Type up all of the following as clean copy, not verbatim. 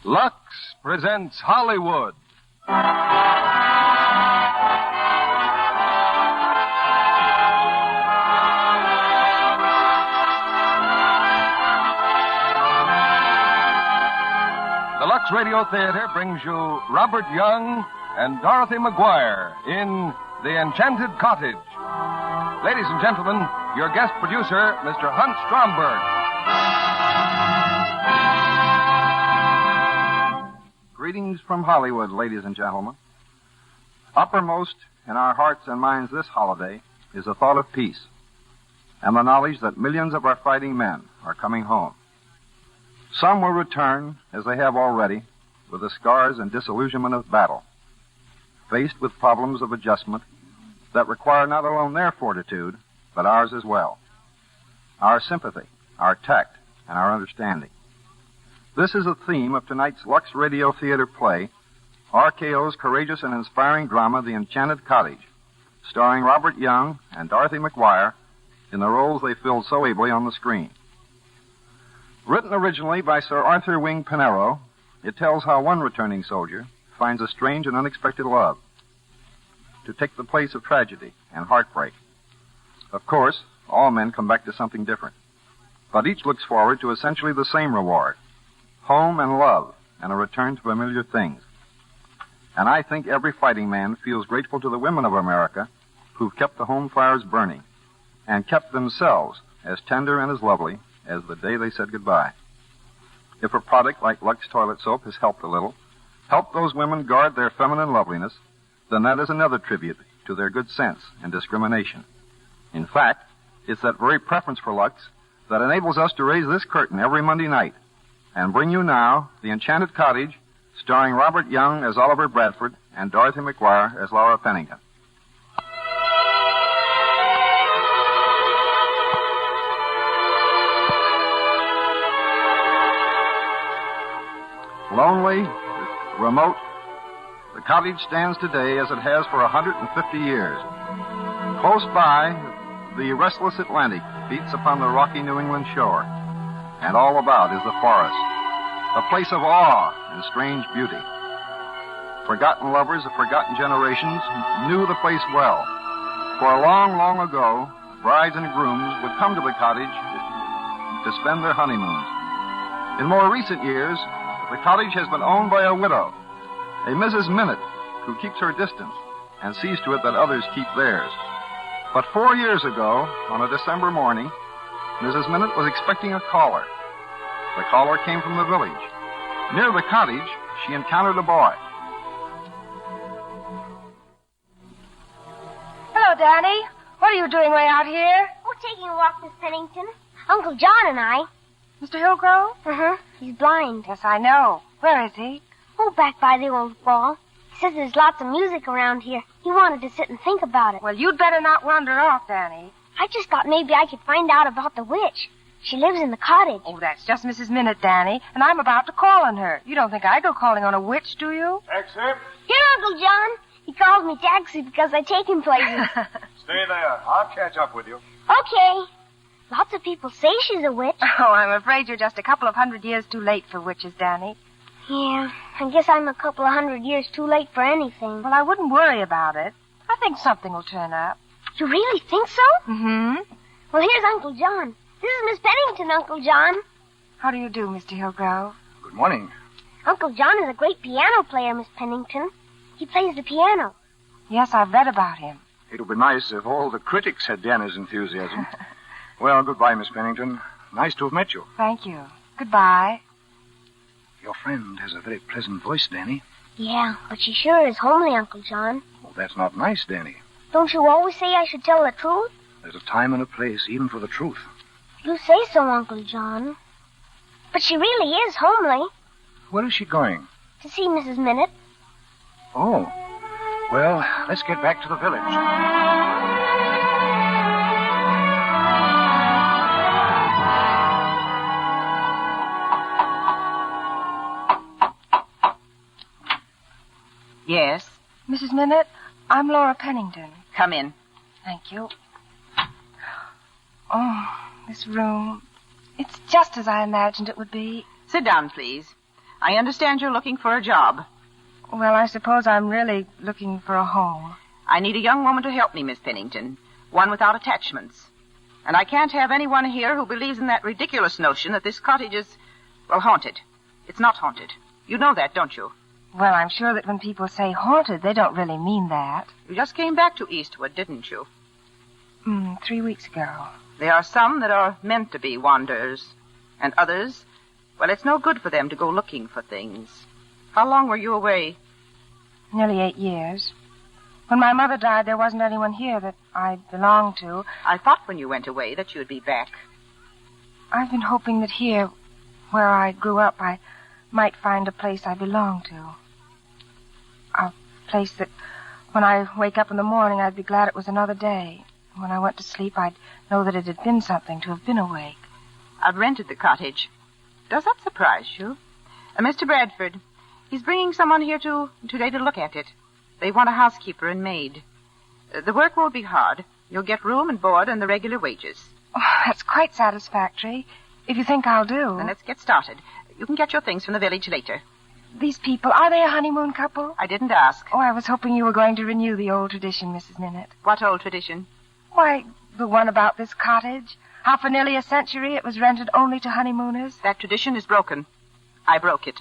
Lux presents Hollywood. The Lux Radio Theater brings you Robert Young and Dorothy McGuire in The Enchanted Cottage. Ladies and gentlemen, your guest producer, Mr. Hunt Stromberg. Greetings from Hollywood, ladies and gentlemen. Uppermost in our hearts and minds this holiday is the thought of peace and the knowledge that millions of our fighting men are coming home. Some will return, as they have already, with the scars and disillusionment of battle, faced with problems of adjustment that require not alone their fortitude, but ours as well. Our sympathy, our tact, and our understanding. This is the theme of tonight's Lux Radio Theater play, RKO's courageous and inspiring drama, The Enchanted Cottage, starring Robert Young and Dorothy McGuire in the roles they filled so ably on the screen. Written originally by Sir Arthur Wing Pinero, it tells how one returning soldier finds a strange and unexpected love to take the place of tragedy and heartbreak. Of course, all men come back to something different, but each looks forward to essentially the same reward: home and love, and a return to familiar things. And I think every fighting man feels grateful to the women of America who've kept the home fires burning and kept themselves as tender and as lovely as the day they said goodbye. If a product like Lux toilet soap has helped a little, helped those women guard their feminine loveliness, then that is another tribute to their good sense and discrimination. In fact, it's that very preference for Lux that enables us to raise this curtain every Monday night and bring you now The Enchanted Cottage, starring Robert Young as Oliver Bradford and Dorothy McGuire as Laura Pennington. Lonely, remote, the cottage stands today as it has for 150 years. Close by, the restless Atlantic beats upon the rocky New England shore, and all about is the forest, a place of awe and strange beauty. Forgotten lovers of forgotten generations knew the place well. For long, long ago, brides and grooms would come to the cottage to spend their honeymoons. In more recent years, the cottage has been owned by a widow, a Mrs. Minute, who keeps her distance and sees to it that others keep theirs. But 4 years ago, on a December morning, Mrs. Minute was expecting a caller. The caller came from the village. Near the cottage, she encountered a boy. Hello, Danny. What are you doing way out here? Oh, taking a walk, Miss Pennington. Uncle John and I. Mr. Hillgrove? Uh-huh. He's blind. Yes, I know. Where is he? Oh, back by the old wall. He says there's lots of music around here. He wanted to sit and think about it. Well, you'd better not wander off, Danny. I just thought maybe I could find out about the witch. She lives in the cottage. Oh, that's just Mrs. Minute, Danny, and I'm about to call on her. You don't think I go calling on a witch, do you? Taxi? Here, Uncle John. He calls me Taxi because I take him places. Stay there. I'll catch up with you. Okay. Lots of people say she's a witch. Oh, I'm afraid you're just a couple of 100 years too late for witches, Danny. Yeah, I guess I'm a couple of 100 years too late for anything. Well, I wouldn't worry about it. I think something will turn up. You really think so? Mm-hmm. Well, here's Uncle John. This is Miss Pennington, Uncle John. How do you do, Mr. Hillgrove? Good morning. Uncle John is a great piano player, Miss Pennington. He plays the piano. Yes, I've read about him. It would be nice if all the critics had Danny's enthusiasm. Well, goodbye, Miss Pennington. Nice to have met you. Thank you. Goodbye. Your friend has a very pleasant voice, Danny. Yeah, but she sure is homely, Uncle John. Well, that's not nice, Danny. Don't you always say I should tell the truth? There's a time and a place even for the truth. You say so, Uncle John. But she really is homely. Where is she going? To see Mrs. Minute. Oh. Well, let's get back to the village. Yes? Mrs. Minute, I'm Laura Pennington. Come in. Thank you. Oh, this room. It's just as I imagined it would be. Sit down, please. I understand you're looking for a job. Well, I suppose I'm really looking for a home. I need a young woman to help me, Miss Pennington. One without attachments. And I can't have anyone here who believes in that ridiculous notion that this cottage is, well, haunted. It's not haunted. You know that, don't you? Well, I'm sure that when people say haunted, they don't really mean that. You just came back to Eastwood, didn't you? 3 weeks ago. There are some that are meant to be wanderers. And others, well, it's no good for them to go looking for things. How long were you away? Nearly 8 years. When my mother died, there wasn't anyone here that I belonged to. I thought when you went away that you'd be back. I've been hoping that here, where I grew up, I might find a place I belong to. A place that when I wake up in the morning, I'd be glad it was another day. And when I went to sleep, I'd know that it had been something to have been awake. I've rented the cottage. Does that surprise you? Mr. Bradford, he's bringing someone here today to look at it. They want a housekeeper and maid. The work won't be hard. You'll get room and board and the regular wages. Oh, that's quite satisfactory. If you think I'll do. Then let's get started. You can get your things from the village later. These people, are they a honeymoon couple? I didn't ask. Oh, I was hoping you were going to renew the old tradition, Mrs. Minute. What old tradition? Why, the one about this cottage. How for nearly a century it was rented only to honeymooners. That tradition is broken. I broke it.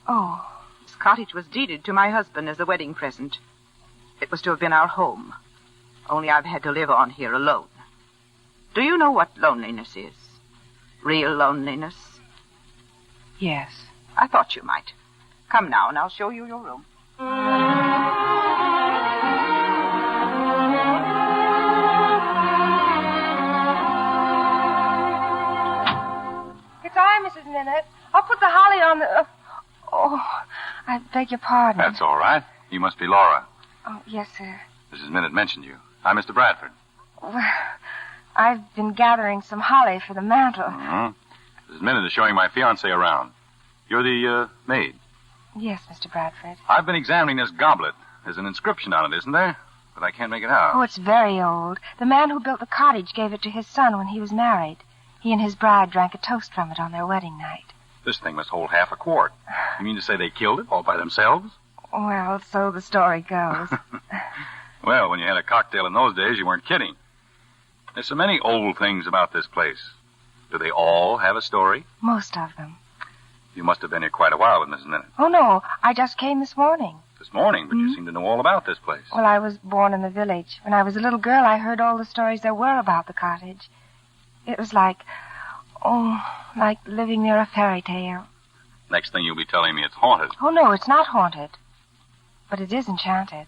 Oh. This cottage was deeded to my husband as a wedding present. It was to have been our home. Only I've had to live on here alone. Do you know what loneliness is? Real loneliness? Yes. I thought you might. Come now, and I'll show you your room. Goodbye, Mrs. Minute. I'll put the holly on the... I beg your pardon. That's all right. You must be Laura. Oh, yes, sir. Mrs. Minute mentioned you. I'm Mr. Bradford. Well, I've been gathering some holly for the mantel. Mm-hmm. Mrs. Minute is showing my fiancé around. You're the, maid. Yes, Mr. Bradford. I've been examining this goblet. There's an inscription on it, isn't there? But I can't make it out. Oh, it's very old. The man who built the cottage gave it to his son when he was married. He and his bride drank a toast from it on their wedding night. This thing must hold half a quart. You mean to say they killed it all by themselves? Well, so the story goes. Well, when you had a cocktail in those days, you weren't kidding. There's so many old things about this place. Do they all have a story? Most of them. You must have been here quite a while with Mrs. Minute. Oh, no. I just came this morning. This morning? But you seem to know all about this place. Well, I was born in the village. When I was a little girl, I heard all the stories there were about the cottage. It was like living near a fairy tale. Next thing you'll be telling me it's haunted. Oh, no, it's not haunted. But it is enchanted.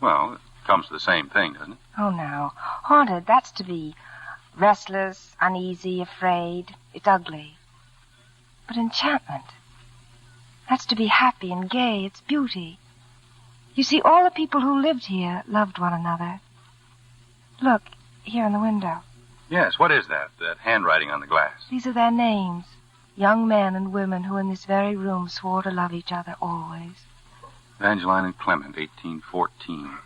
Well, it comes to the same thing, doesn't it? Oh, no. Haunted, that's to be restless, uneasy, afraid. It's ugly. But enchantment, that's to be happy and gay. It's beauty. You see, all the people who lived here loved one another. Look, here in the window. Yes, what is that? That handwriting on the glass? These are their names. Young men and women who in this very room swore to love each other always. Evangeline and Clement, 1814.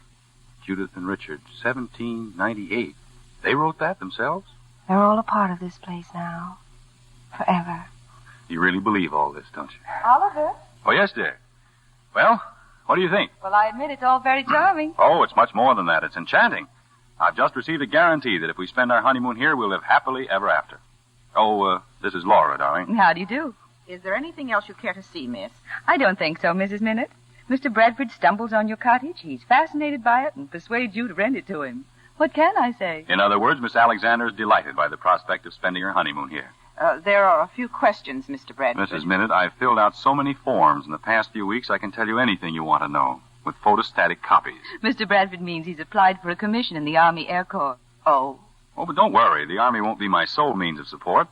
Judith and Richard, 1798. They wrote that themselves? They're all a part of this place now. Forever. You really believe all this, don't you? Oliver? Oh, yes, dear. Well, what do you think? Well, I admit it's all very charming. Oh, it's much more than that. It's enchanting. I've just received a guarantee that if we spend our honeymoon here, we'll live happily ever after. Oh, this is Laura, darling. How do you do? Is there anything else you care to see, miss? I don't think so, Mrs. Minute. Mr. Bradford stumbles on your cottage. He's fascinated by it and persuades you to rent it to him. What can I say? In other words, Miss Alexander is delighted by the prospect of spending her honeymoon here. There are a few questions, Mr. Bradford. Mrs. Minute, I've filled out so many forms in the past few weeks I can tell you anything you want to know, with photostatic copies. Mr. Bradford means he's applied for a commission in the Army Air Corps. Oh, but don't worry. The Army won't be my sole means of support.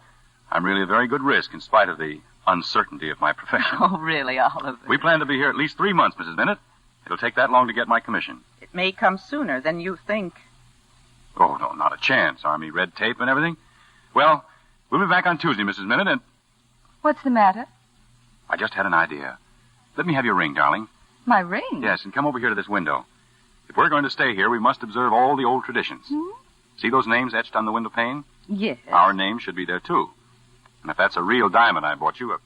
I'm really a very good risk in spite of the uncertainty of my profession. Oh, really, Oliver? We plan to be here at least 3 months, Mrs. Minute. It'll take that long to get my commission. it may come sooner than you think. Oh, no, not a chance. Army red tape and everything. Well, we'll be back on Tuesday, Mrs. Minute, and... What's the matter? I just had an idea. Let me have your ring, darling. My ring? Yes, and come over here to this window. If we're going to stay here, we must observe all the old traditions. See those names etched on the window pane? Yes. Our names should be there, too. And if that's a real diamond I bought you,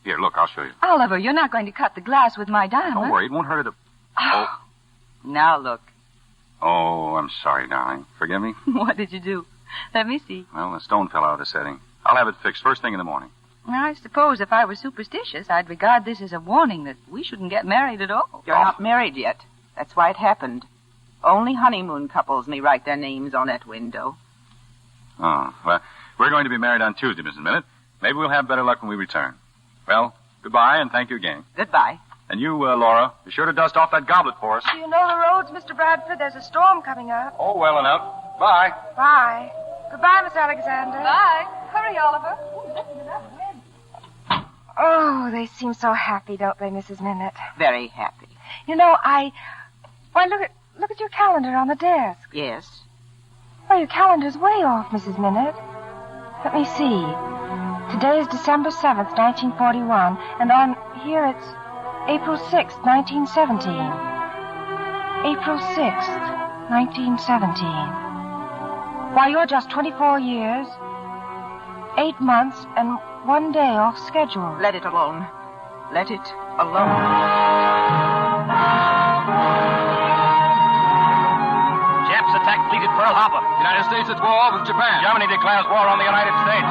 Here, look, I'll show you. Oliver, you're not going to cut the glass with my diamond. Don't worry, it won't hurt it. Oh. Now look. Oh, I'm sorry, darling. Forgive me? What did you do? Let me see. Well, the stone fell out of the setting. I'll have it fixed first thing in the morning. I suppose if I were superstitious, I'd regard this as a warning that we shouldn't get married at all. You're not married yet. That's why it happened. Only honeymoon couples may write their names on that window. Oh, well, we're going to be married on Tuesday, Mrs. Minute. Maybe we'll have better luck when we return. Well, goodbye, and thank you again. Goodbye. And you, Laura, be sure to dust off that goblet for us. Do you know the roads, Mr. Bradford? There's a storm coming up. Oh, well enough. Bye. Bye. Goodbye, Miss Alexander. Bye. Hurry, Oliver. Oh, they seem so happy, don't they, Mrs. Minute? Very happy. You know, Why, look at your calendar on the desk. Yes. Well, your calendar's way off, Mrs. Minute. Let me see. Today is December 7th, 1941, and on here it's April 6th, 1917. April 6th, 1917. Why, you're just 24 years, 8 months, and 1 day off schedule. Let it alone. Let it alone. Japs attacked fleet at Pearl Harbor. United States at war with Japan. Germany declares war on the United States.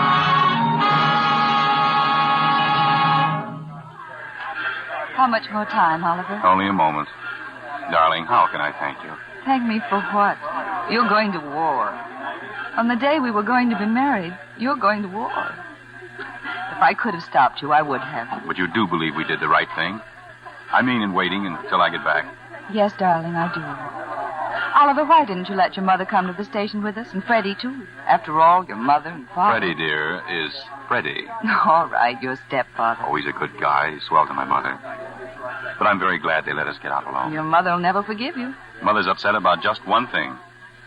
How much more time, Oliver? Only a moment. Darling, how can I thank you? Thank me for what? You're going to war. On the day we were going to be married, you're going to war. If I could have stopped you, I would have. But you do believe we did the right thing? I mean in waiting until I get back. Yes, darling, I do. Oliver, why didn't you let your mother come to the station with us? And Freddie, too. After all, your mother and father. Freddie, dear, is Freddie. All right, your stepfather. Oh, he's a good guy. He's swell to my mother. But I'm very glad they let us get out alone. Your mother will never forgive you. Mother's upset about just one thing.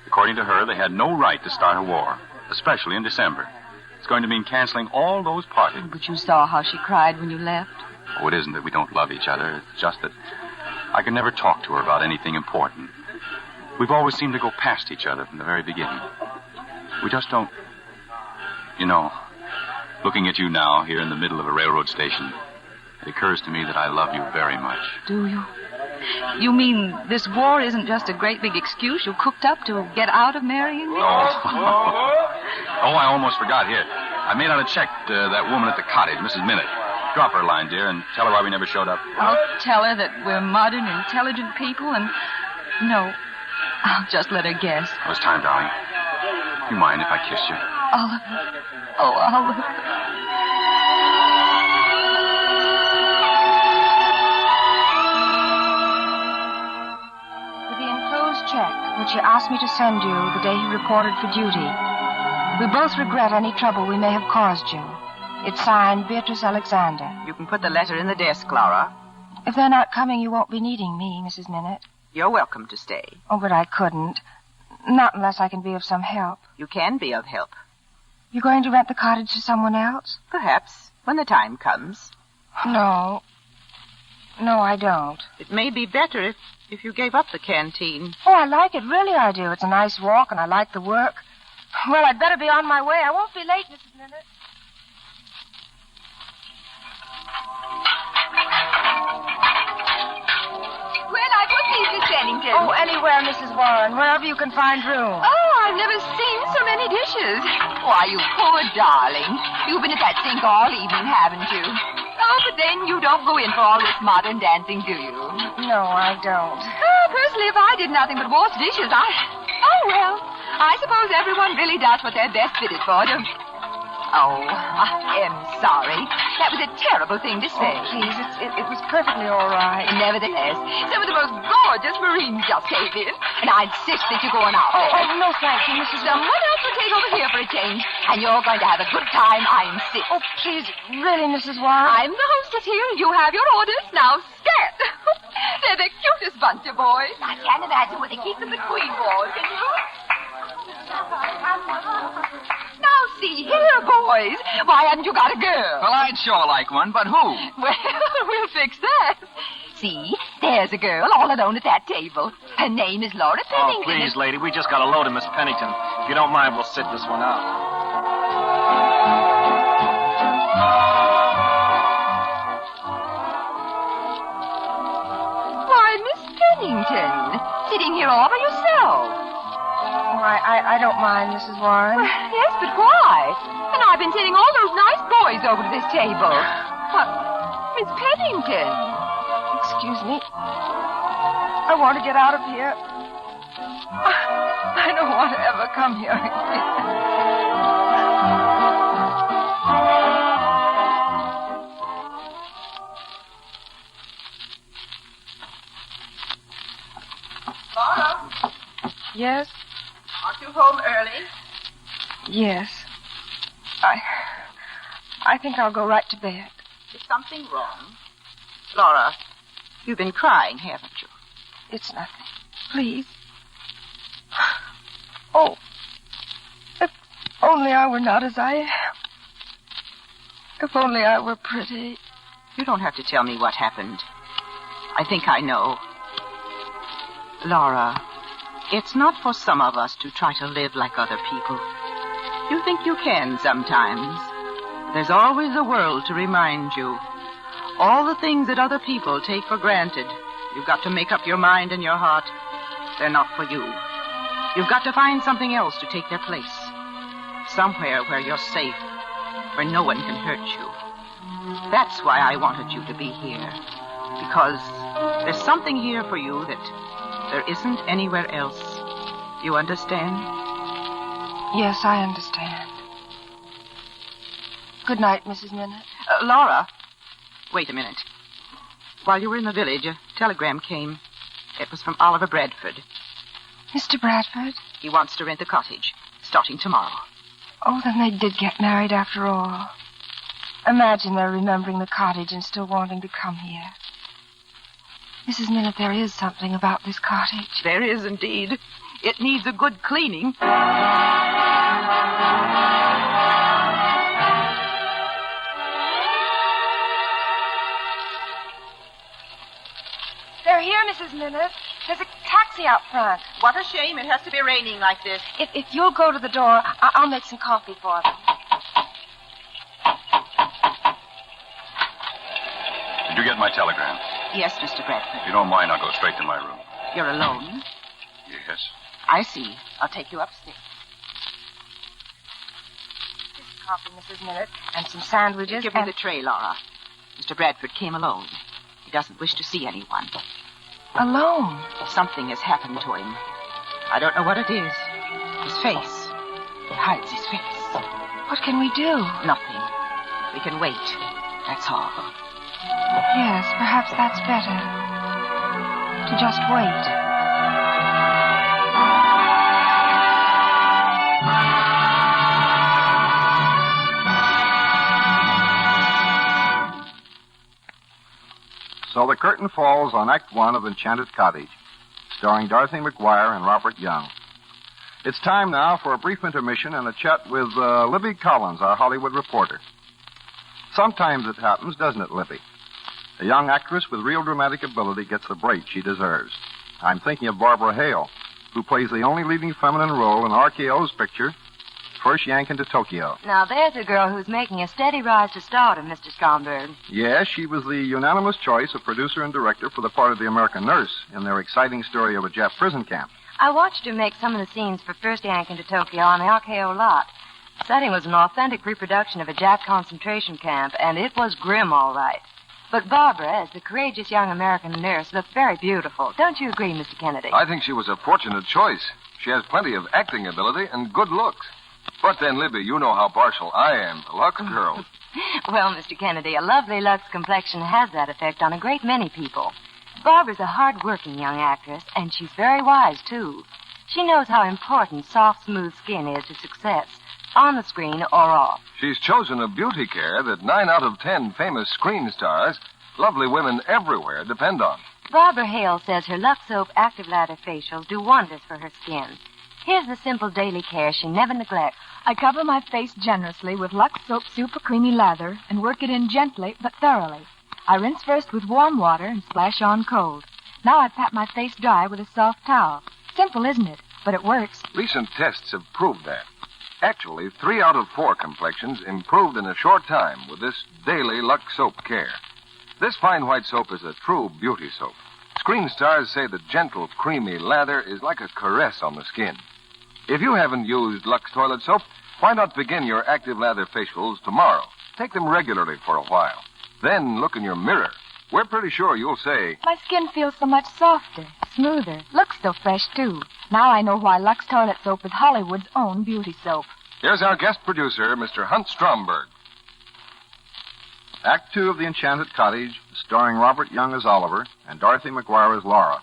According to her, they had no right to start a war, especially in December. It's going to mean canceling all those parties. But you saw how she cried when you left. Oh, it isn't that we don't love each other. It's just that I can never talk to her about anything important. We've always seemed to go past each other from the very beginning. We just don't... You know, looking at you now here in the middle of a railroad station, it occurs to me that I love you very much. Do you? You mean this war isn't just a great big excuse you cooked up to get out of marrying me? Oh, I almost forgot. Here, I made out a check to that woman at the cottage, Mrs. Minute. Drop her a line, dear, and tell her why we never showed up. I'll tell her that we're modern, intelligent people, and... No, I'll just let her guess. Oh, it's time, darling. You mind if I kissed you? Oliver. Oh, Oliver. Check, which he asked me to send you the day he reported for duty. We both regret any trouble we may have caused you. It's signed Beatrice Alexander. You can put the letter in the desk, Laura. If they're not coming, you won't be needing me, Mrs. Minute. You're welcome to stay. Oh, but I couldn't. Not unless I can be of some help. You can be of help. You going to rent the cottage to someone else? Perhaps, when the time comes. No. No, I don't. It may be better if you gave up the canteen. Oh, I like it. Really, I do. It's a nice walk, and I like the work. Well, I'd better be on my way. I won't be late, Mrs. Minute. Where'd I put these, Miss Bennington? Oh, anywhere, Mrs. Warren. Wherever you can find room. Oh, I've never seen so many dishes. Why, you poor darling. You've been at that sink all evening, haven't you? Oh, but then you don't go in for all this modern dancing, do you? No, I don't. Oh, personally, if I did nothing but wash dishes, Oh, well, I suppose everyone really does what they're best fitted for, don't they? Oh, I am sorry. That was a terrible thing to say. Oh, please, it was perfectly all right. Nevertheless, some of the most gorgeous Marines just came in, and I insist that you're going out there. Oh, no, thank you, Mrs. Someone else will take over here for a change, and you're going to have a good time, I insist. Oh, please, really, Mrs. Warren? I'm the hostess here. You have your orders. Now, scat. They're the cutest bunch of boys. I can't imagine what they keep them between walls, can you? Now, see here, boys. Why haven't you got a girl? Well, I'd sure like one, but who? Well, we'll fix that. See, there's a girl all alone at that table. Her name is Laura Pennington. Oh, please, lady, we just got a load of Miss Pennington. If you don't mind, we'll sit this one out. Pennington, sitting here all by yourself. Oh, I don't mind, Mrs. Warren. Well, yes, but why? And I've been sending all those nice boys over to this table. What? Miss Pennington. Excuse me. I want to get out of here. I don't want to ever come here again. Laura, Yes? aren't you home early? Yes. I think I'll go right to bed. Is something wrong? Laura, you've been crying, haven't you? It's nothing. Please. Oh, if only I were not as I am. If only I were pretty. You don't have to tell me what happened. I think I know. Laura, it's not for some of us to try to live like other people. You think you can sometimes. There's always the world to remind you. All the things that other people take for granted, you've got to make up your mind and your heart. They're not for you. You've got to find something else to take their place. Somewhere where you're safe, where no one can hurt you. That's why I wanted you to be here. Because there's something here for you that there isn't anywhere else. You understand? Yes, I understand. Good night, Mrs. Minute. Laura, wait a minute. While you were in the village, a telegram came. It was from Oliver Bradford. Mr. Bradford? He wants to rent the cottage, starting tomorrow. Oh, then they did get married after all. Imagine they're remembering the cottage and still wanting to come here. Mrs. Minute, there is something about this cottage. There is indeed. It needs a good cleaning. They're here, Mrs. Minute. There's a taxi out front. What a shame it has to be raining like this. If you'll go to the door, I'll make some coffee for them. Did you get my telegram? Yes, Mr. Bradford. If you don't mind, I'll go straight to my room. You're alone? Yes. I see. I'll take you upstairs. This coffee, Mrs. Minute, and some sandwiches. Give me the tray, Laura. Mr. Bradford came alone. He doesn't wish to see anyone. Alone? Something has happened to him. I don't know what it is. His face. He hides his face. What can we do? Nothing. We can wait. That's all. Yes, perhaps that's better. To just wait. So the curtain falls on Act One of Enchanted Cottage, starring Dorothy McGuire and Robert Young. It's time now for a brief intermission and a chat with Libby Collins, our Hollywood reporter. Sometimes it happens, doesn't it, Libby? A young actress with real dramatic ability gets the break she deserves. I'm thinking of Barbara Hale, who plays the only leading feminine role in RKO's picture, First Yankin' to Tokyo. Now, there's a girl who's making a steady rise to stardom, Mr. Stromberg. Yes, she was the unanimous choice of producer and director for the part of the American nurse in their exciting story of a Jap prison camp. I watched her make some of the scenes for First Yankin' to Tokyo on the RKO lot. The setting was an authentic reproduction of a Jap concentration camp, and it was grim, all right. But Barbara, as the courageous young American nurse, looked very beautiful. Don't you agree, Mr. Kennedy? I think she was a fortunate choice. She has plenty of acting ability and good looks. But then, Libby, you know how partial I am to Lux girls. Well, Mr. Kennedy, a lovely Lux complexion has that effect on a great many people. Barbara's a hard-working young actress, and she's very wise, too. She knows how important soft, smooth skin is to success, on the screen or off. She's chosen a beauty care that 9 out of 10 famous screen stars, lovely women everywhere, depend on. Barbara Hale says her Lux Soap Active Lather facials do wonders for her skin. Here's the simple daily care she never neglects. I cover my face generously with Lux Soap Super Creamy Lather and work it in gently but thoroughly. I rinse first with warm water and splash on cold. Now I pat my face dry with a soft towel. Simple, isn't it? But it works. Recent tests have proved that. Actually, 3 out of 4 complexions improved in a short time with this daily Lux Soap care. This fine white soap is a true beauty soap. Screen stars say the gentle, creamy lather is like a caress on the skin. If you haven't used Lux toilet soap, why not begin your active lather facials tomorrow? Take them regularly for a while. Then look in your mirror. We're pretty sure you'll say, My skin feels so much softer, smoother, looks so fresh, too. Now I know why Lux toilet soap is Hollywood's own beauty soap. Here's our guest producer, Mr. Hunt Stromberg. Act 2 of The Enchanted Cottage, starring Robert Young as Oliver and Dorothy McGuire as Laura.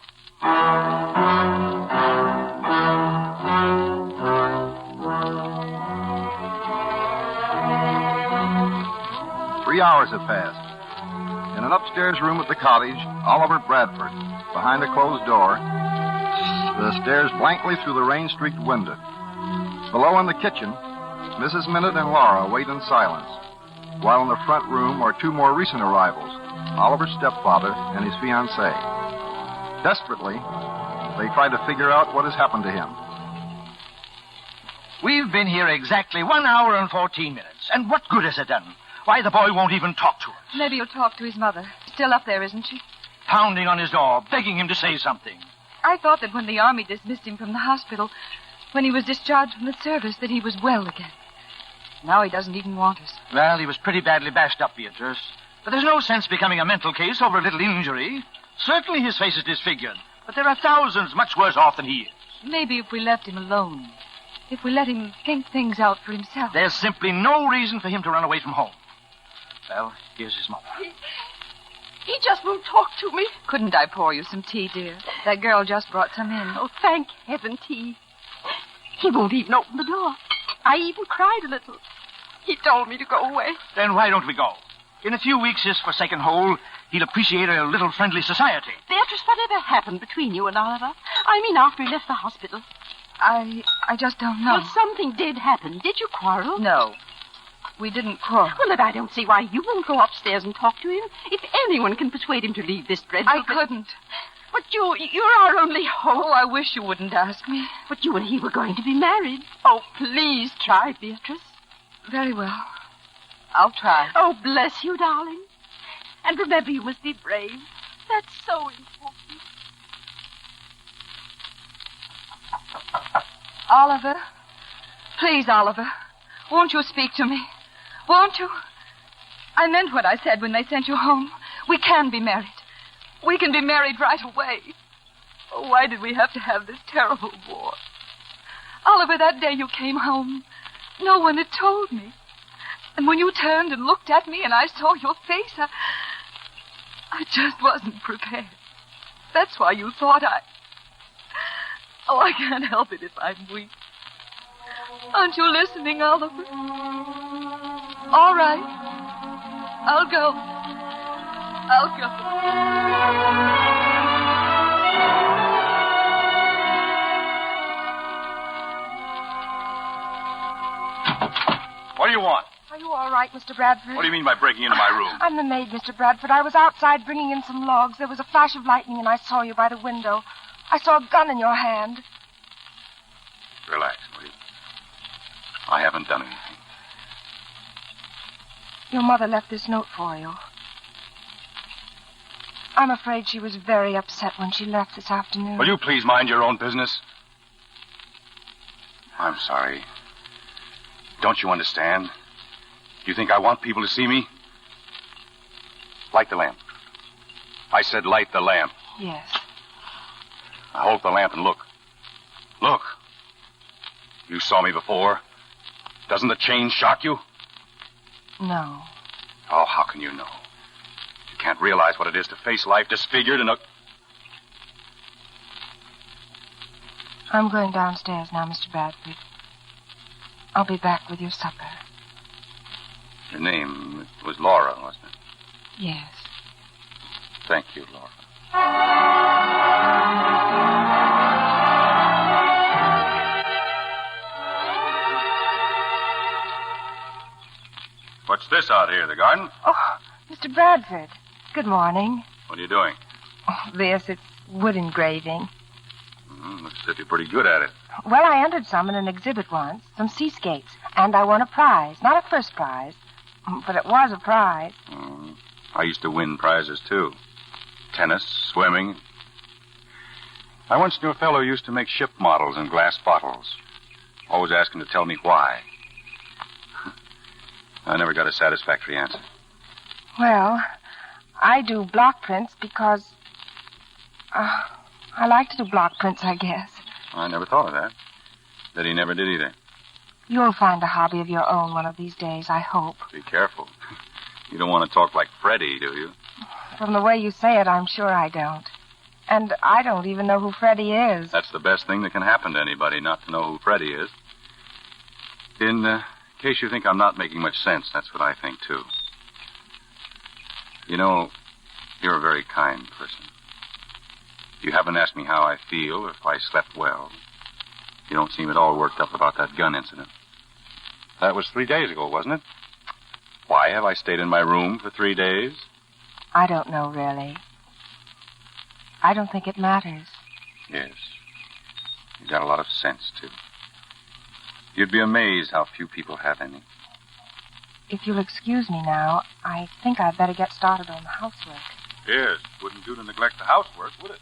3 hours have passed. In an upstairs room at the cottage, Oliver Bradford, behind a closed door, stares blankly through the rain-streaked window. Below in the kitchen, Mrs. Minute and Laura wait in silence, while in the front room are 2 more recent arrivals, Oliver's stepfather and his fiancée. Desperately, they try to figure out what has happened to him. We've been here exactly 1 hour and 14 minutes. And what good has it done? Why, the boy won't even talk to us. Maybe he'll talk to his mother. Still up there, isn't she? Pounding on his door, begging him to say something. I thought that when the Army dismissed him from the hospital, when he was discharged from the service, that he was well again. Now he doesn't even want us. Well, he was pretty badly bashed up, Beatrice. But there's no sense becoming a mental case over a little injury. Certainly his face is disfigured, but there are thousands much worse off than he is. Maybe if we left him alone, if we let him think things out for himself. There's simply no reason for him to run away from home. Well, here's his mother. He just won't talk to me. Couldn't I pour you some tea, dear? That girl just brought some in. Oh, thank heaven, tea. He won't even open the door. I even cried a little. He told me to go away. Then why don't we go? In a few weeks, his forsaken hole, he'll appreciate a little friendly society. Beatrice, whatever happened between you and Oliver? I mean, after he left the hospital. I just don't know. Well, something did happen. Did you quarrel? No. We didn't quarrel. Well, then I don't see why you won't go upstairs and talk to him. If anyone can persuade him to leave this dreadful... I couldn't. But you're our only hope. Oh, I wish you wouldn't ask me. But you and he were going to be married. Oh, please try, Beatrice. Very well. I'll try. Oh, bless you, darling. And remember, you must be brave. That's so important. Oliver. Please, Oliver. Won't you speak to me? Won't you? I meant what I said when they sent you home. We can be married. We can be married right away. Oh, why did we have to have this terrible war? Oliver, that day you came home, no one had told me. And when you turned and looked at me and I saw your face, I just wasn't prepared. That's why you thought Oh, I can't help it if I'm weak. Aren't you listening, Oliver? All right. I'll go. What do you want? Are you all right, Mr. Bradford? What do you mean by breaking into my room? I'm the maid, Mr. Bradford. I was outside bringing in some logs. There was a flash of lightning, and I saw you by the window. I saw a gun in your hand. Relax, will you? I haven't done anything. Your mother left this note for you. I'm afraid she was very upset when she left this afternoon. Will you please mind your own business? I'm sorry. Don't you understand? Do you think I want people to see me? Light the lamp. I said light the lamp. Yes. Now hold the lamp and look. Look. You saw me before. Doesn't the change shock you? No. Oh, how can you know? You can't realize what it is to face life disfigured and I'm going downstairs now, Mr. Bradford. I'll be back with your supper. Your name was Laura, wasn't it? Yes. Thank you, Laura. What's this out here, the garden? Oh, Mr. Bradford. Good morning. What are you doing? Oh, it's wood engraving. Looks as if you're pretty good at it. Well, I entered some in an exhibit once, some seascapes, and I won a prize. Not a first prize, but it was a prize. I used to win prizes, too. Tennis, swimming, I once knew a fellow who used to make ship models in glass bottles. Always asking to tell me why. I never got a satisfactory answer. Well, I do block prints because... I like to do block prints, I guess. I never thought of that. That he never did either. You'll find a hobby of your own one of these days, I hope. Be careful. You don't want to talk like Freddie, do you? From the way you say it, I'm sure I don't. And I don't even know who Freddie is. That's the best thing that can happen to anybody, not to know who Freddie is. In case you think I'm not making much sense, that's what I think, too. You know, you're a very kind person. You haven't asked me how I feel or if I slept well. You don't seem at all worked up about that gun incident. That was 3 days ago, wasn't it? Why have I stayed in my room for 3 days? I don't know, really. I don't think it matters. Yes. You've got a lot of sense, too. You'd be amazed how few people have any. If you'll excuse me now, I think I'd better get started on the housework. Yes. Wouldn't do to neglect the housework, would it?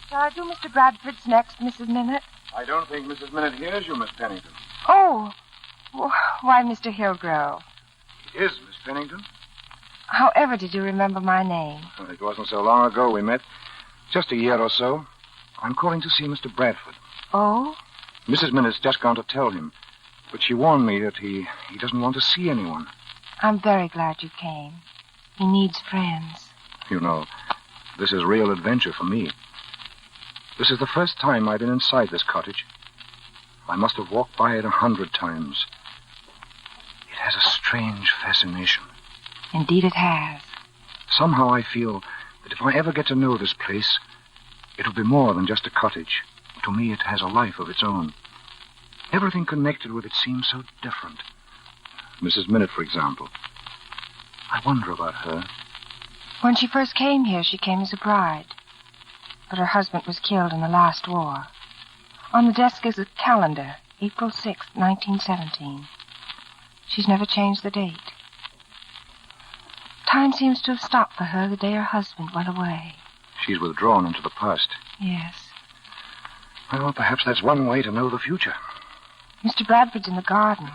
Shall I do Mr. Bradford's next, Mrs. Minute? I don't think Mrs. Minute hears you, Miss Pennington. Oh. Why, Mr. Hillgrove. It is, Miss Pennington. However did you remember my name? Well, it wasn't so long ago we met. Just a year or so. I'm calling to see Mr. Bradford. Oh? Mrs. Minute's just gone to tell him. But she warned me that he doesn't want to see anyone. I'm very glad you came. He needs friends. You know, this is real adventure for me. This is the first time I've been inside this cottage. I must have walked by it 100 times. It has a strange fascination. Indeed it has. Somehow I feel that if I ever get to know this place, it'll be more than just a cottage. To me, it has a life of its own. Everything connected with it seems so different. Mrs. Minute, for example. I wonder about her. When she first came here, she came as a bride. But her husband was killed in the last war. On the desk is a calendar, April 6th, 1917. She's never changed the date. Time seems to have stopped for her the day her husband went away. She's withdrawn into the past. Yes. Well, perhaps that's one way to know the future. Mr. Bradford's in the garden.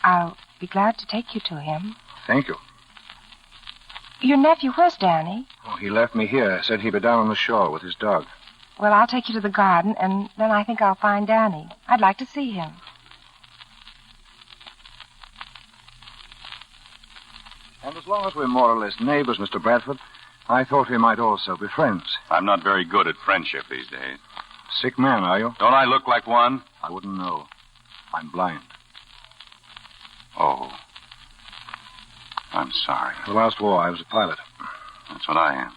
I'll be glad to take you to him. Thank you. Your nephew, where's Danny? Oh, he left me here. Said he'd be down on the shore with his dog. Well, I'll take you to the garden, and then I think I'll find Danny. I'd like to see him. And as long as we're more or less neighbors, Mr. Bradford, I thought we might also be friends. I'm not very good at friendship these days. Sick man, are you? Don't I look like one? I wouldn't know. I'm blind. Oh. I'm sorry. The last war, I was a pilot. That's what I am.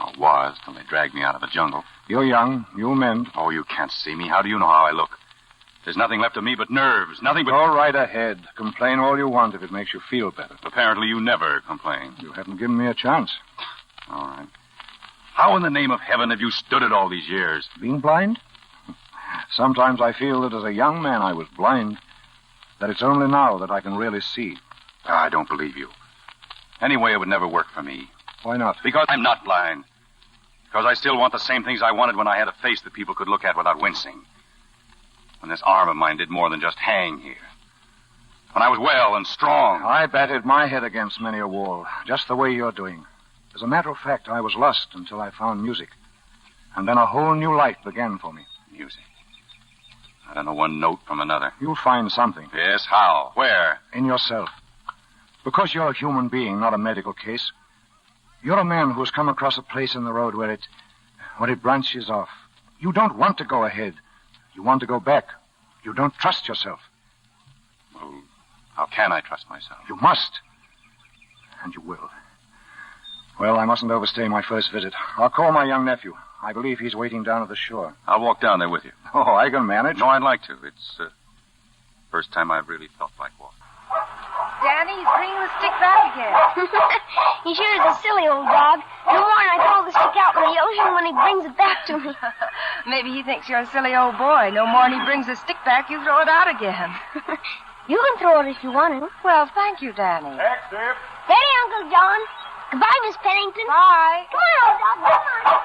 Or was, till they dragged me out of the jungle. You're young. You'll mend. Oh, you can't see me. How do you know how I look? There's nothing left of me but nerves. Nothing but... Go right ahead. Complain all you want if it makes you feel better. Apparently you never complain. You haven't given me a chance. All right. How in the name of heaven have you stood it all these years? Being blind? Sometimes I feel that as a young man I was blind. That it's only now that I can really see. I don't believe you. Anyway, it would never work for me. Why not? Because I'm not blind. Because I still want the same things I wanted when I had a face that people could look at without wincing. When this arm of mine did more than just hang here. When I was well and strong. I batted my head against many a wall, just the way you're doing. As a matter of fact, I was lost until I found music. And then a whole new life began for me. Music? I don't know one note from another. You'll find something. Yes, how? Where? In yourself. Because you're a human being, not a medical case. You're a man who's come across a place in the road where it branches off. You don't want to go ahead. You want to go back. You don't trust yourself. Well, how can I trust myself? You must. And you will. Well, I mustn't overstay my first visit. I'll call my young nephew. I believe he's waiting down at the shore. I'll walk down there with you. Oh, I can manage. No, I'd like to. It's first time I've really felt like walking. Danny, he's bringing the stick back again. He sure is a silly old dog. No more than I throw the stick out in the ocean when he brings it back to me. Maybe he thinks you're a silly old boy. No more than he brings the stick back, you throw it out again. You can throw it if you want to. Well, thank you, Danny. Taxi. Steady, Uncle John. Goodbye, Miss Pennington. Bye. Come on, old dog. Come on.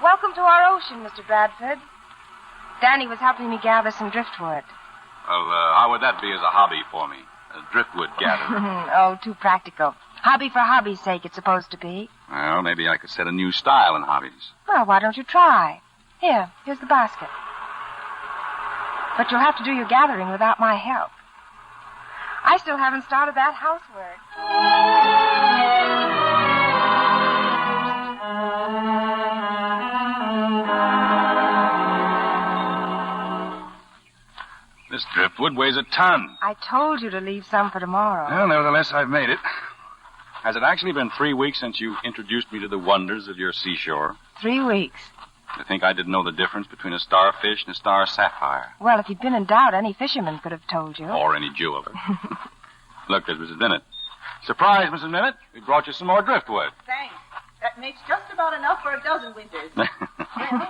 Welcome to our ocean, Mr. Bradford. Danny was helping me gather some driftwood. Well, how would that be as a hobby for me? A driftwood gathering. Oh, too practical. Hobby for hobby's sake, it's supposed to be. Well, maybe I could set a new style in hobbies. Well, why don't you try? Here's the basket. But you'll have to do your gathering without my help. I still haven't started that housework. This driftwood weighs a ton. I told you to leave some for tomorrow. Well, nevertheless, I've made it. Has it actually been 3 weeks since you introduced me to the wonders of your seashore? 3 weeks. You think I didn't know the difference between a starfish and a star sapphire? Well, if you'd been in doubt, any fisherman could have told you. Or any jeweler. Look, there's Mrs. Bennett. Surprise, Mrs. Bennett. We brought you some more driftwood. Thanks. That makes just about enough for a dozen winters. Well,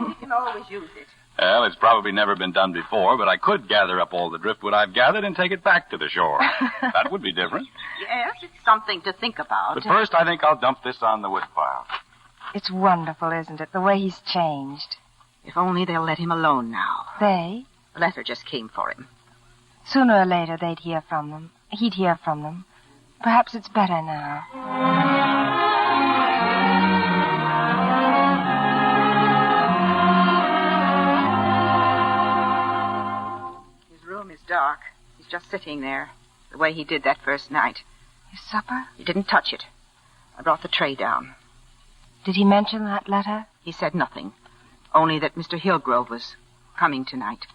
we can always use it. Well, it's probably never been done before, but I could gather up all the driftwood I've gathered and take it back to the shore. That would be different. Yes, it's something to think about. But first, I think I'll dump this on the woodpile. It's wonderful, isn't it, the way he's changed? If only they'll let him alone now. They? The letter just came for him. Sooner or later, they'd hear from them. He'd hear from them. Perhaps it's better now. Is dark. He's just sitting there, the way he did that first night. His supper? He didn't touch it. I brought the tray down. Did he mention that letter? He said nothing, only that Mr. Hillgrove was coming tonight.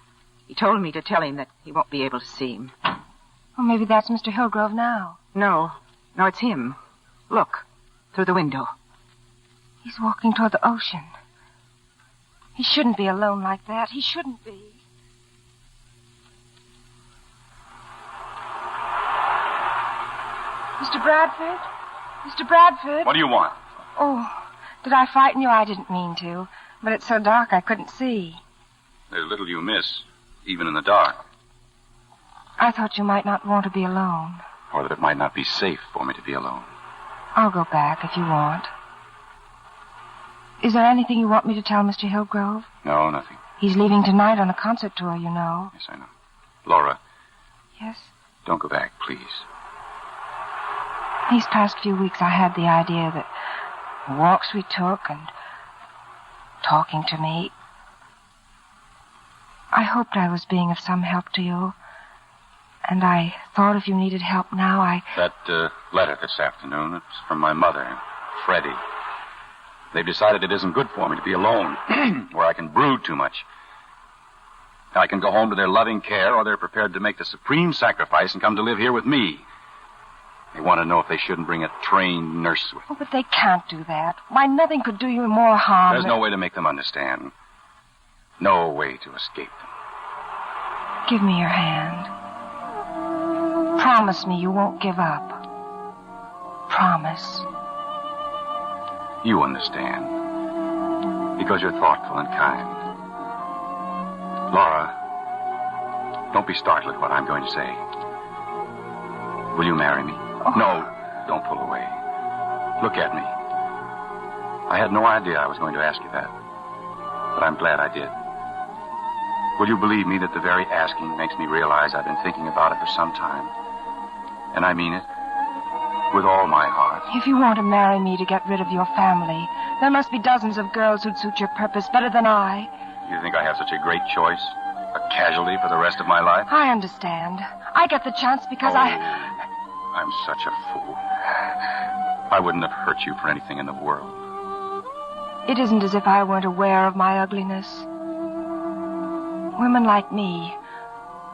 He told me to tell him that he won't be able to see him. Well, maybe that's Mr. Hillgrove now. No, it's him. Look, through the window. He's walking toward the ocean. He shouldn't be alone like that. He shouldn't be. Mr. Bradford? Mr. Bradford? What do you want? Oh, did I frighten you? I didn't mean to. But it's so dark I couldn't see. There's little you miss, even in the dark. I thought you might not want to be alone. Or that it might not be safe for me to be alone. I'll go back if you want. Is there anything you want me to tell Mr. Hillgrove? No, nothing. He's leaving tonight on a concert tour, you know. Yes, I know. Laura. Yes? Don't go back, please. These past few weeks, I had the idea that the walks we took and talking to me, I hoped I was being of some help to you. And I thought if you needed help now, That letter this afternoon, it's from my mother, Freddie. They've decided it isn't good for me to be alone, where I can brood too much. I can go home to their loving care, or they're prepared to make the supreme sacrifice and come to live here with me. They want to know if they shouldn't bring a trained nurse with them. Oh, but they can't do that. Why, nothing could do you more harm. There's no way to make them understand. No way to escape them. Give me your hand. Promise me you won't give up. Promise. You understand. Because you're thoughtful and kind. Laura, don't be startled at what I'm going to say. Will you marry me? Oh. No, don't pull away. Look at me. I had no idea I was going to ask you that. But I'm glad I did. Will you believe me that the very asking makes me realize I've been thinking about it for some time? And I mean it. With all my heart. If you want to marry me to get rid of your family, there must be dozens of girls who'd suit your purpose better than I. You think I have such a great choice? A casualty for the rest of my life? I understand. I get the chance because I'm such a fool. I wouldn't have hurt you for anything in the world. It isn't as if I weren't aware of my ugliness. Women like me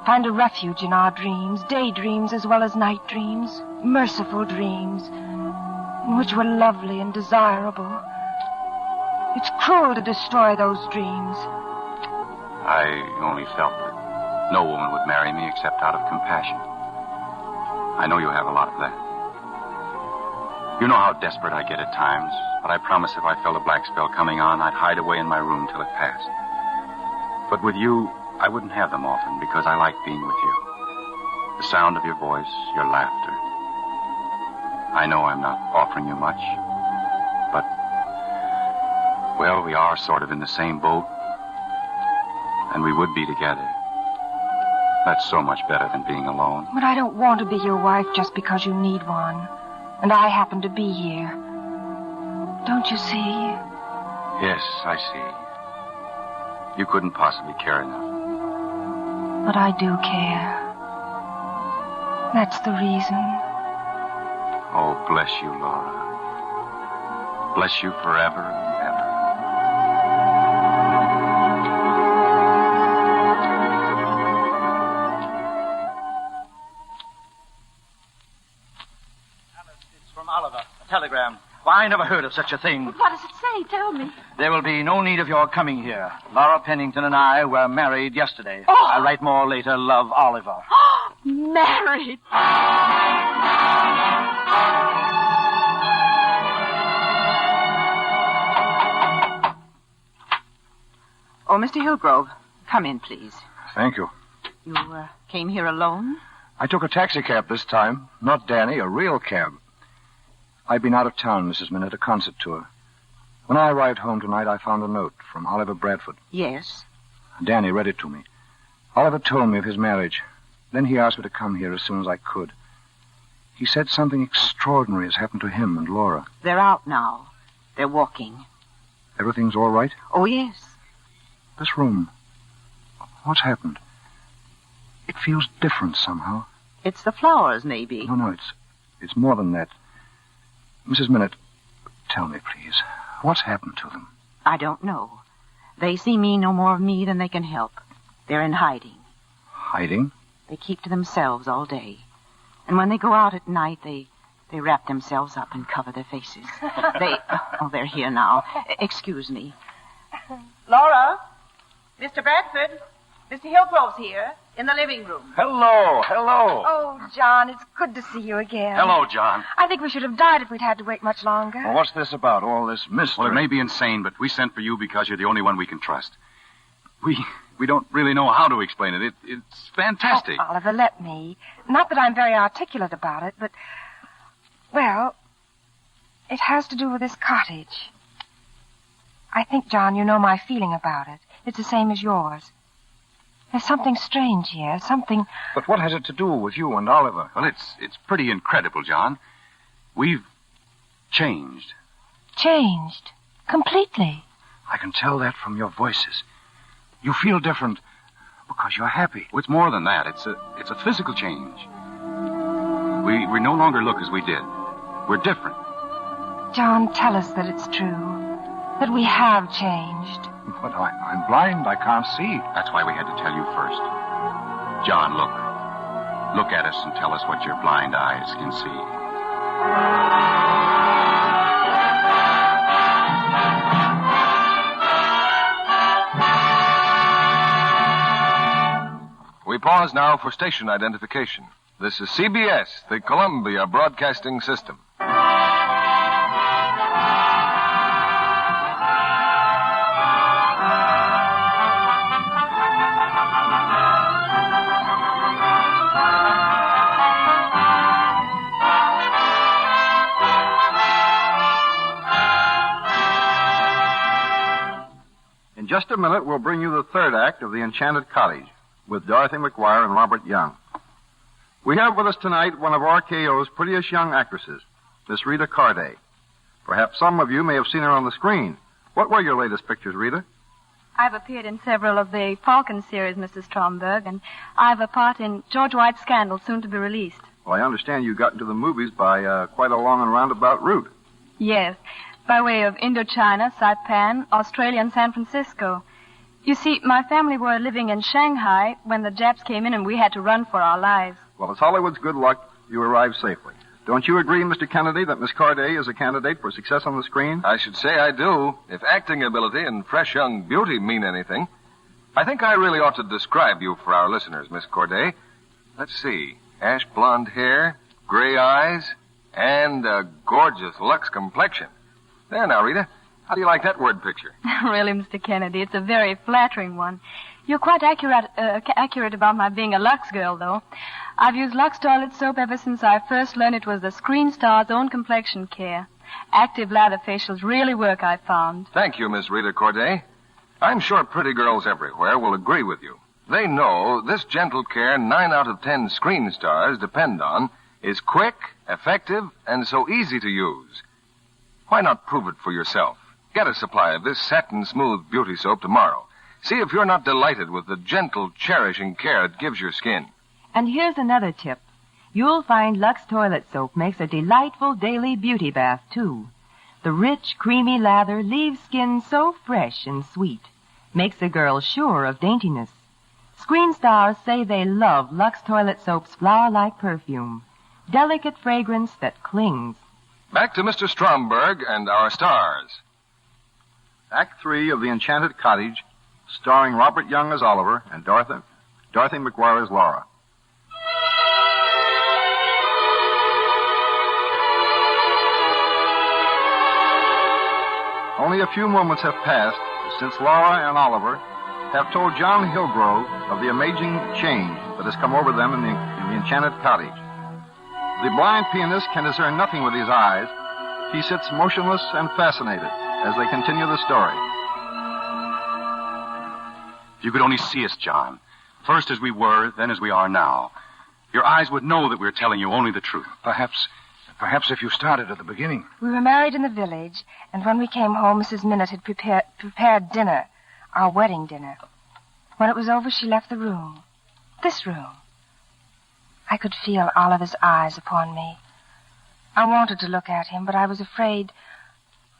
find a refuge in our dreams, daydreams as well as night dreams, merciful dreams, in which we're lovely and desirable. It's cruel to destroy those dreams. I only felt that no woman would marry me except out of compassion. I know you have a lot of that. You know how desperate I get at times, but I promise if I felt a black spell coming on, I'd hide away in my room till it passed. But with you, I wouldn't have them often because I like being with you. The sound of your voice, your laughter. I know I'm not offering you much, but, well, we are sort of in the same boat, and we would be together. That's so much better than being alone. But I don't want to be your wife just because you need one, and I happen to be here. Don't you see? Yes, I see. You couldn't possibly care enough. But I do care. That's the reason. Oh, bless you, Laura. Bless you forever and ever. It's from Oliver. A telegram. Why, I never heard of such a thing. What does it say? Tell me. There will be no need of your coming here. Laura Pennington and I were married yesterday. Oh. I'll write more later. Love, Oliver. Married. Oh, Mr. Hillgrove, come in, please. Thank you. You came here alone? I took a taxicab this time. Not Danny, a real cab. I'd been out of town, Mrs. Minute, a concert tour. When I arrived home tonight, I found a note from Oliver Bradford. Yes. Danny read it to me. Oliver told me of his marriage. Then he asked me to come here as soon as I could. He said something extraordinary has happened to him and Laura. They're out now. They're walking. Everything's all right? Oh, yes. This room. What's happened? It feels different somehow. It's the flowers, maybe. No, it's more than that. Mrs. Minute, tell me, please, what's happened to them? I don't know. They see me no more of me than they can help. They're in hiding. Hiding? They keep to themselves all day. And when they go out at night, they wrap themselves up and cover their faces. They're here now. Excuse me. Laura? Mr. Bradford? Mr. Hillgrove's here, in the living room. Hello. Oh, John, it's good to see you again. Hello, John. I think we should have died if we'd had to wait much longer. Well, what's this about, all this mystery? Well, it may be insane, but we sent for you because you're the only one we can trust. We don't really know how to explain it. It's fantastic. Oh, Oliver, let me. Not that I'm very articulate about it, but, well, it has to do with this cottage. I think, John, you know my feeling about it. It's the same as yours. There's something strange here, something... But what has it to do with you and Oliver? Well, it's pretty incredible, John. We've changed. Changed? Completely? I can tell that from your voices. You feel different because you're happy. Well, it's more than that. It's a physical change. We no longer look as we did. We're different. John, tell us that it's true. That we have changed. But I'm blind. I can't see. That's why we had to tell you first. John, look. Look at us and tell us what your blind eyes can see. We pause now for station identification. This is CBS, the Columbia Broadcasting System. In just a minute, we'll bring you the third act of the Enchanted Cottage with Dorothy McGuire and Robert Young. We have with us tonight one of RKO's prettiest young actresses, Miss Rita Carday. Perhaps some of you may have seen her on the screen. What were your latest pictures, Rita? I've appeared in several of the Falcon series, Mrs. Stromberg, and I've a part in George White's Scandal, soon to be released. Well, I understand you got into the movies by quite a long and roundabout route. Yes, by way of Indochina, Saipan, Australia, and San Francisco. You see, my family were living in Shanghai when the Japs came in and we had to run for our lives. Well, it's Hollywood's good luck you arrived safely. Don't you agree, Mr. Kennedy, that Miss Carday is a candidate for success on the screen? I should say I do. If acting ability and fresh young beauty mean anything, I think I really ought to describe you for our listeners, Miss Carday. Let's see. Ash blonde hair, gray eyes, and a gorgeous Lux complexion. There now, Rita. How do you like that word picture? Really, Mr. Kennedy, it's a very flattering one. You're quite accurate about my being a Lux girl, though. I've used Lux toilet soap ever since I first learned it was the Screen Star's own complexion care. Active lather facials really work, I found. Thank you, Miss Rita Corday. I'm sure pretty girls everywhere will agree with you. They know this gentle care 9 out of 10 Screen Stars depend on is quick, effective, and so easy to use. Why not prove it for yourself? Get a supply of this satin smooth beauty soap tomorrow. See if you're not delighted with the gentle, cherishing care it gives your skin. And here's another tip. You'll find Lux toilet soap makes a delightful daily beauty bath, too. The rich, creamy lather leaves skin so fresh and sweet. Makes a girl sure of daintiness. Screen Stars say they love Lux toilet soap's flower-like perfume. Delicate fragrance that clings. Back to Mr. Stromberg and our stars. Act 3 of The Enchanted Cottage, starring Robert Young as Oliver and Dorothy McGuire as Laura. Only a few moments have passed since Laura and Oliver have told John Hillgrove of the amazing change that has come over them in the Enchanted Cottage. The blind pianist can discern nothing with his eyes. He sits motionless and fascinated as they continue the story. If you could only see us, John, first as we were, then as we are now, your eyes would know that we're telling you only the truth. Perhaps if you started at the beginning. We were married in the village, and when we came home, Mrs. Minute had prepared dinner, our wedding dinner. When it was over, she left the room. This room. I could feel Oliver's eyes upon me. I wanted to look at him, but I was afraid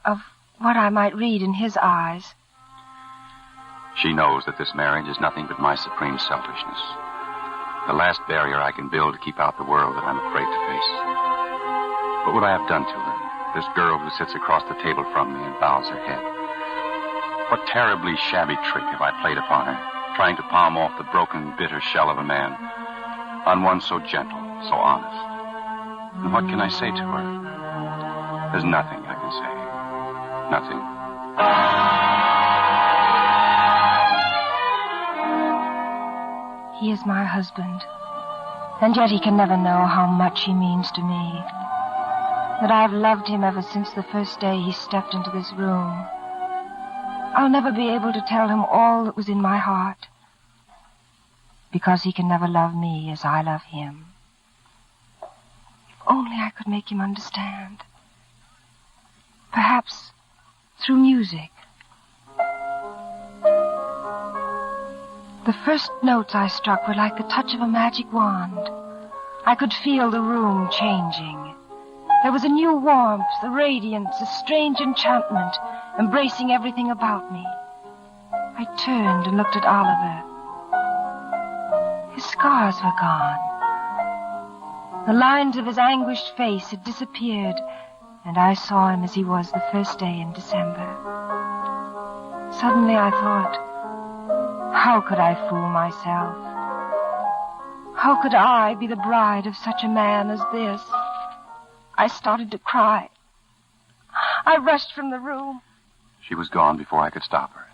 of what I might read in his eyes. She knows that this marriage is nothing but my supreme selfishness. The last barrier I can build to keep out the world that I'm afraid to face. What would I have done to her, this girl who sits across the table from me and bows her head? What terribly shabby trick have I played upon her, trying to palm off the broken, bitter shell of a man on one so gentle, so honest? And what can I say to her? There's nothing I can say. Nothing. He is my husband, and yet he can never know how much he means to me. That I've loved him ever since the first day he stepped into this room. I'll never be able to tell him all that was in my heart, because he can never love me as I love him. If only I could make him understand. Perhaps through music. The first notes I struck were like the touch of a magic wand. I could feel the room changing. There was a new warmth, a radiance, a strange enchantment, embracing everything about me. I turned and looked at Oliver. His scars were gone. The lines of his anguished face had disappeared, and I saw him as he was the first day in December. Suddenly I thought, how could I fool myself? How could I be the bride of such a man as this? I started to cry. I rushed from the room. She was gone before I could stop her.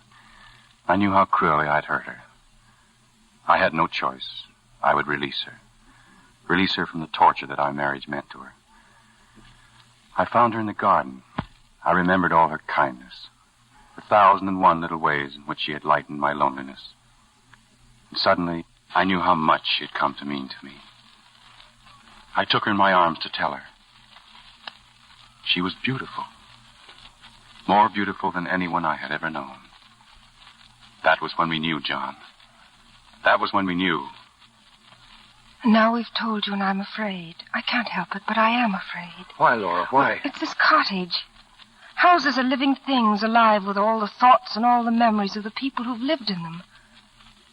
I knew how cruelly I'd hurt her. I had no choice. I would release her. Release her from the torture that our marriage meant to her. I found her in the garden. I remembered all her kindness. The 1,001 little ways in which she had lightened my loneliness. And suddenly, I knew how much she had come to mean to me. I took her in my arms to tell her. She was beautiful. More beautiful than anyone I had ever known. That was when we knew, John. That was when we knew. And now we've told you, and I'm afraid. I can't help it, but I am afraid. Why, Laura, why? It's this cottage. Houses are living things, alive with all the thoughts and all the memories of the people who've lived in them.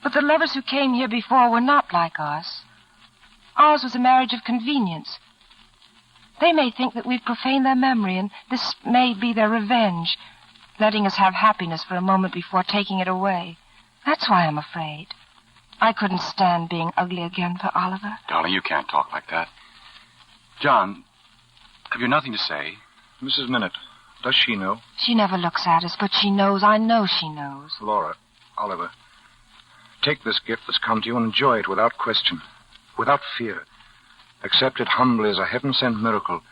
But the lovers who came here before were not like us. Ours was a marriage of convenience. They may think that we've profaned their memory, and this may be their revenge, letting us have happiness for a moment before taking it away. That's why I'm afraid. I couldn't stand being ugly again for Oliver. Darling, you can't talk like that. John, have you nothing to say? Mrs. Minute, does she know? She never looks at us, but she knows. I know she knows. Laura, Oliver, Take this gift that's come to you and enjoy it without question, without fear. Accept it humbly as a heaven-sent miracle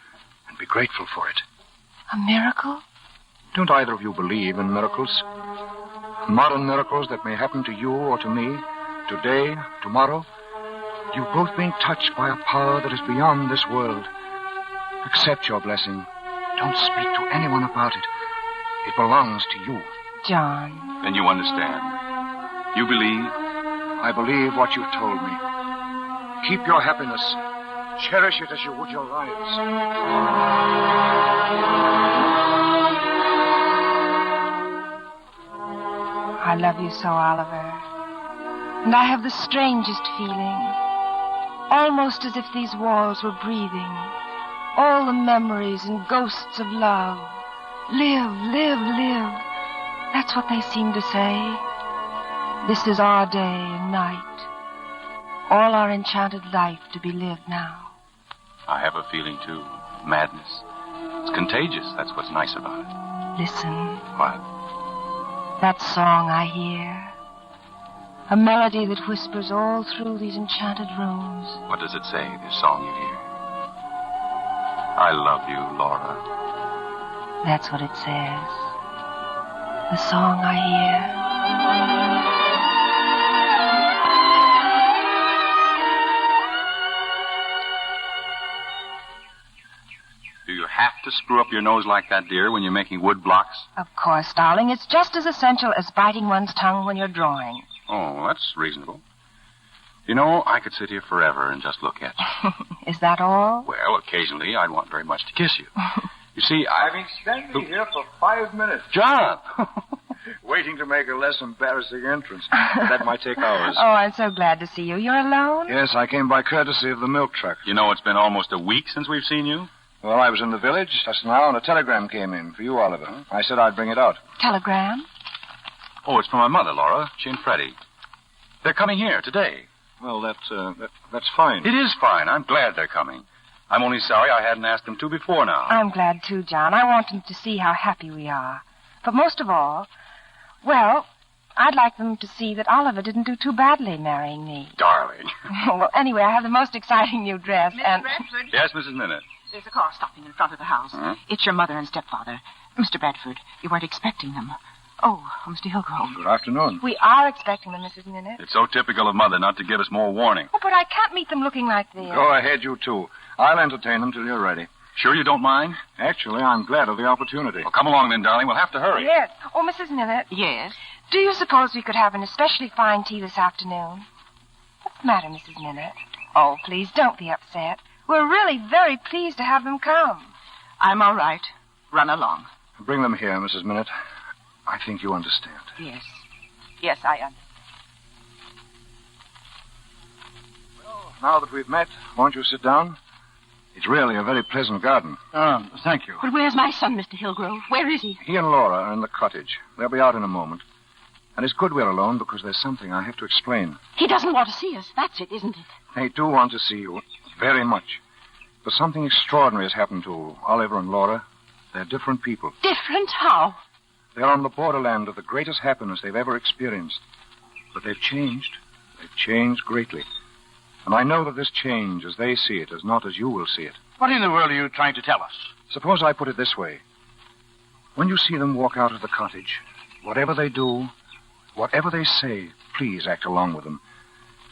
and be grateful for it. A miracle? Don't either of you believe in miracles? Modern miracles that may happen to you or to me, today, tomorrow. You've both been touched by a power that is beyond this world. Accept your blessing. Don't speak to anyone about it. It belongs to you. John. Then you understand. You believe? I believe what you've told me. Keep your happiness. Cherish it as you would your lives. I love you so, Oliver. And I have the strangest feeling. Almost as if these walls were breathing. All the memories and ghosts of love. Live, live, live. That's what they seem to say. This is our day and night. All our enchanted life to be lived now. I have a feeling, too. Madness. It's contagious. That's what's nice about it. Listen. What? That song I hear. A melody that whispers all through these enchanted rooms. What does it say, this song you hear? I love you, Laura. That's what it says. The song I hear. Do you have to screw up your nose like that, dear, when you're making wood blocks? Of course, darling. It's just as essential as biting one's tongue when you're drawing. Oh, that's reasonable. You know, I could sit here forever and just look at you. Is that all? Well, occasionally I'd want very much to kiss you. You see, I've been standing here for 5 minutes. John! Waiting to make a less embarrassing entrance. That might take hours. Oh, I'm so glad to see you. You're alone? Yes, I came by courtesy of the milk truck. You know, it's been almost a week since we've seen you. Well, I was in the village just now, and a telegram came in for you, Oliver. I said I'd bring it out. Telegram? Oh, it's from my mother, Laura. She and Freddie. They're coming here today. Well, that's fine. It is fine. I'm glad they're coming. I'm only sorry I hadn't asked them to before now. I'm glad, too, John. I want them to see how happy we are. But most of all, well, I'd like them to see that Oliver didn't do too badly marrying me. Darling. Well, anyway, I have the most exciting new dress, Mrs. Bradford? Yes, Mrs. Minute. There's a car stopping in front of the house. Huh? It's your mother and stepfather. Mr. Bradford, you weren't expecting them. Oh, Mr. Hillgrove. Good afternoon. We are expecting them, Mrs. Minute. It's so typical of Mother not to give us more warning. Oh, but I can't meet them looking like this. Go ahead, you two. I'll entertain them till you're ready. Sure you don't mind? Actually, I'm glad of the opportunity. Well, come along then, darling. We'll have to hurry. Yes. Oh, Mrs. Minute. Yes? Do you suppose we could have an especially fine tea this afternoon? What's the matter, Mrs. Minute? Oh, please, don't be upset. We're really very pleased to have them come. I'm all right. Run along. Bring them here, Mrs. Minute. I think you understand. Yes. Yes, I understand. Well, now that we've met, won't you sit down? It's really a very pleasant garden. Thank you. But where's my son, Mr. Hillgrove? Where is he? He and Laura are in the cottage. They'll be out in a moment. And it's good we're alone because there's something I have to explain. He doesn't want to see us. That's it, isn't it? They do want to see you. Very much. But something extraordinary has happened to Oliver and Laura. They're different people. Different? How? They're on the borderland of the greatest happiness they've ever experienced. But they've changed. They've changed greatly. And I know that this change, as they see it, is not as you will see it. What in the world are you trying to tell us? Suppose I put it this way. When you see them walk out of the cottage, whatever they do, whatever they say, please act along with them.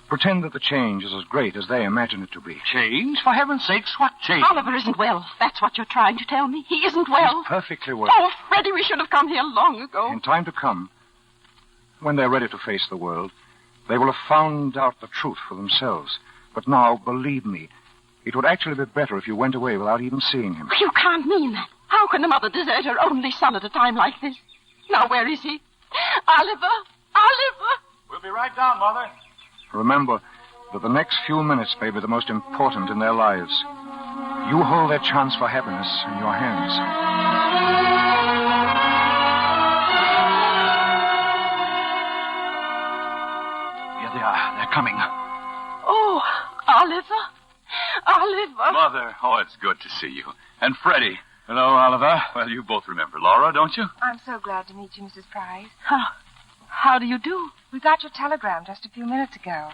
Pretend that the change is as great as they imagine it to be. Change? For heaven's sakes, what change? Oliver isn't well. That's what you're trying to tell me. He isn't well. He's perfectly well. Oh, Freddie, we should have come here long ago. In time to come, when they're ready to face the world, they will have found out the truth for themselves. But now, believe me, it would actually be better if you went away without even seeing him. You can't mean that. How can a mother desert her only son at a time like this? Now, where is he? Oliver! Oliver! We'll be right down, Mother. Remember that the next few minutes may be the most important in their lives. You hold their chance for happiness in your hands. Here they are. They're coming. Oh, Oliver. Oliver. Mother, oh, it's good to see you. And Freddie. Hello, Oliver. Well, you both remember Laura, don't you? I'm so glad to meet you, Mrs. Price. How do you do? We got your telegram just a few minutes ago.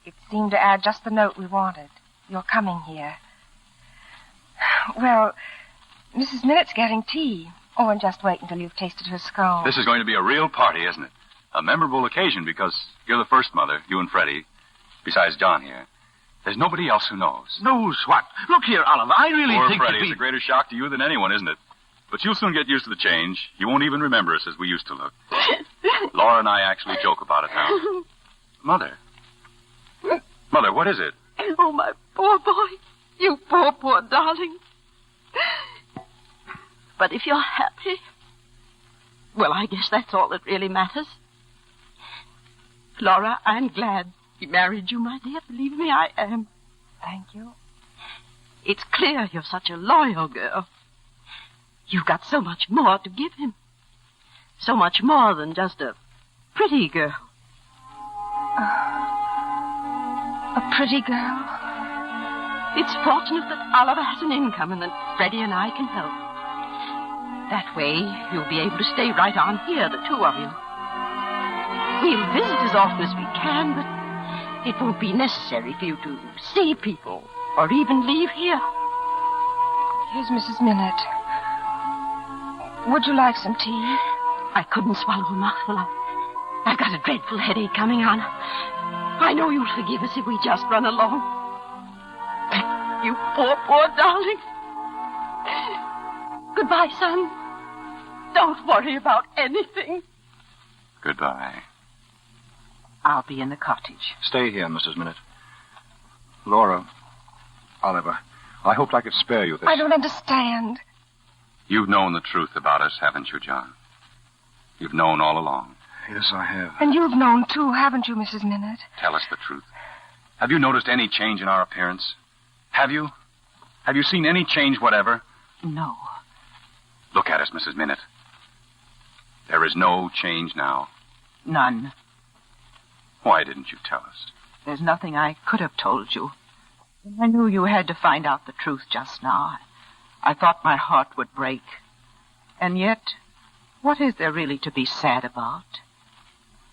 It seemed to add just the note we wanted. You're coming here. Well, Mrs. Minutte's getting tea. Oh, and just wait until you've tasted her scone. This is going to be a real party, isn't it? A memorable occasion because you're the first mother, you and Freddie, besides John here. There's nobody else who knows. Knows what? Look here, Oliver, I really Poor think Freddie, that it's a greater shock to you than anyone, isn't it? But you'll soon get used to the change. You won't even remember us as we used to look. Laura and I actually joke about it now. Mother, what is it? Oh, my poor boy. You poor darling. But if you're happy, well, I guess that's all that really matters. Laura, I'm glad he married you, my dear. Believe me, I am. Thank you. It's clear you're such a loyal girl. You've got so much more to give him. So much more than just a pretty girl. A pretty girl? It's fortunate that Oliver has an income and that Freddie and I can help. That way, you'll be able to stay right on here, the two of you. We'll visit as often as we can, but it won't be necessary for you to see people or even leave here. Here's Mrs. Minute. Would you like some tea? I couldn't swallow a mouthful. I've got a dreadful headache coming on. I know you'll forgive us if we just run along. You poor darling. Goodbye, son. Don't worry about anything. Goodbye. I'll be in the cottage. Stay here, Mrs. Minute. Laura, Oliver, I hoped I could spare you this. I don't understand. You've known the truth about us, haven't you, John? You've known all along. Yes, I have. And you've known, too, haven't you, Mrs. Minute? Tell us the truth. Have you noticed any change in our appearance? Have you? Have you seen any change whatever? No. Look at us, Mrs. Minute. There is no change now. None. Why didn't you tell us? There's nothing I could have told you. I knew you had to find out the truth just now. I thought my heart would break. And yet, what is there really to be sad about?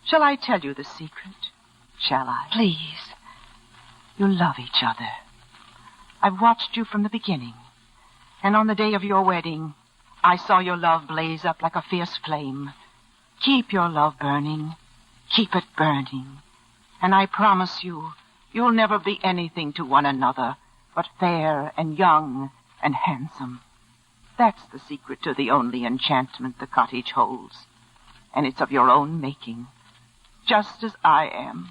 Shall I tell you the secret? Shall I? Please. You love each other. I've watched you from the beginning. And on the day of your wedding, I saw your love blaze up like a fierce flame. Keep your love burning. Keep it burning. And I promise you, you'll never be anything to one another but fair and young and handsome. That's the secret to the only enchantment the cottage holds. And it's of your own making. Just as I am,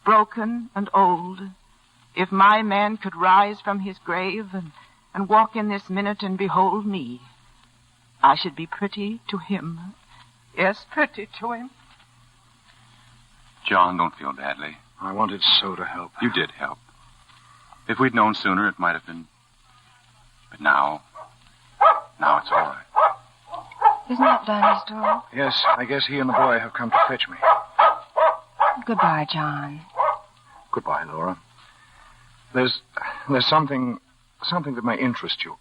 broken and old. If my man could rise from his grave and walk in this minute and behold me, I should be pretty to him. Yes, pretty to him. John, don't feel badly. I wanted so to help. You did help. If we'd known sooner, it might have been... But now it's all right. Isn't that Danny's door? Yes, I guess he and the boy have come to fetch me. Goodbye, John. Goodbye, Laura. There's something that may interest you.